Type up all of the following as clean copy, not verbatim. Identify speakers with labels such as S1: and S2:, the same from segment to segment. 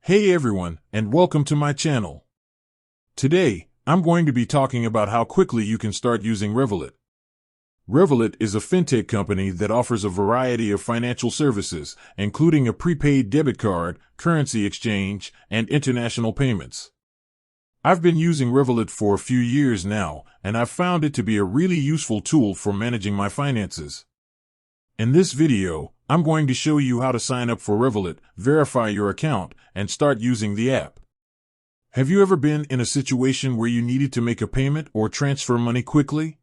S1: Hey everyone, and welcome to my channel. Today, I'm going to be talking about how quickly you can start using Revolut. Revolut is a fintech company that offers a variety of financial services, including a prepaid debit card, currency exchange, and international payments. I've been using Revolut for a few years now, and I've found it to be a really useful tool for managing my finances. In this video, I'm going to show you how to sign up for Revolut, verify your account, and start using the app. Have you ever been in a situation where you needed to make a payment or transfer money quickly?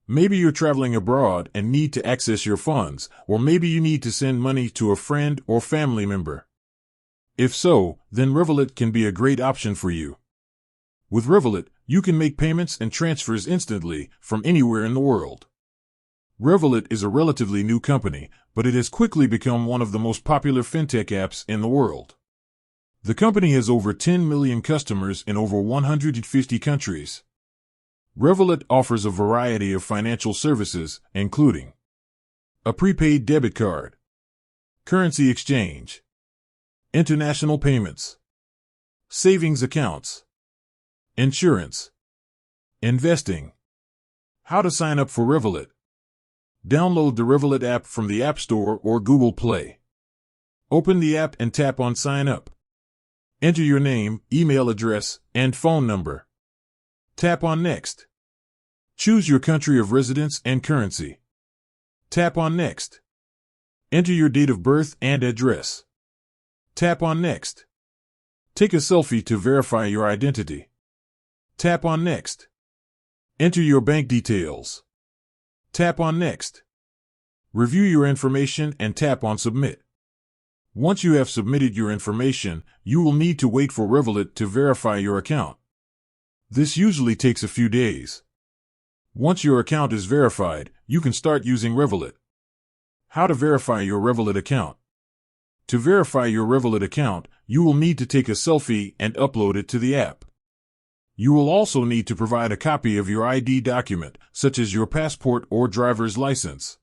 S1: Maybe you're traveling abroad and need to access your funds, or maybe you need to send money to a friend or family member. If so, then Revolut can be a great option for you. With Revolut, you can make payments and transfers instantly from anywhere in the world. Revolut is a relatively new company, but it has quickly become one of the most popular fintech apps in the world. The company has over 10 million customers in over 150 countries. Revolut offers a variety of financial services, including a prepaid debit card, currency exchange, international payments, savings accounts, insurance, investing. How to sign up for Revolut. Download the Revolut app from the App Store or Google Play. Open the app and tap on Sign Up. Enter your name, email address, and phone number. Tap on Next. Choose your country of residence and currency. Tap on Next. Enter your date of birth and address. Tap on Next. Take a selfie to verify your identity. Tap on Next. Enter your bank details. Tap on Next. Review your information and tap on Submit. Once you have submitted your information, you will need to wait for Revolut to verify your account. This usually takes a few days. Once your account is verified, you can start using Revolut. How to verify your Revolut account. To verify your Revolut account, you will need to take a selfie and upload it to the app. You will also need to provide a copy of your ID document, such as your passport or driver's license.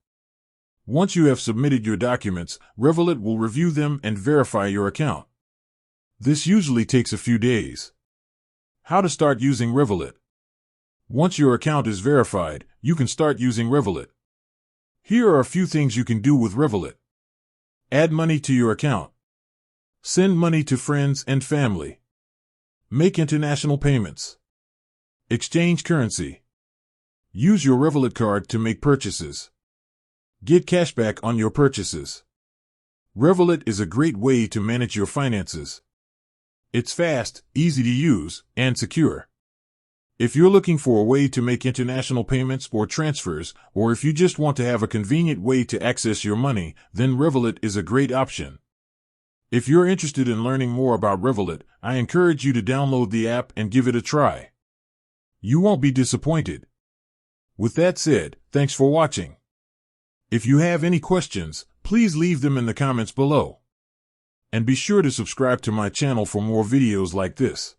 S1: Once you have submitted your documents, Revolut will review them and verify your account. This usually takes a few days. How to start using Revolut. Once your account is verified, you can start using Revolut. Here are a few things you can do with Revolut. Add money to your account. Send money to friends and family. Make international payments. Exchange currency. Use your Revolut card to make purchases. Get cashback on your purchases. Revolut is a great way to manage your finances. It's fast, easy to use, and secure. If you're looking for a way to make international payments or transfers, or if you just want to have a convenient way to access your money, then Revolut is a great option. If you're interested in learning more about Revolut, I encourage you to download the app and give it a try. You won't be disappointed. With that said, thanks for watching. If you have any questions, please leave them in the comments below. And be sure to subscribe to my channel for more videos like this.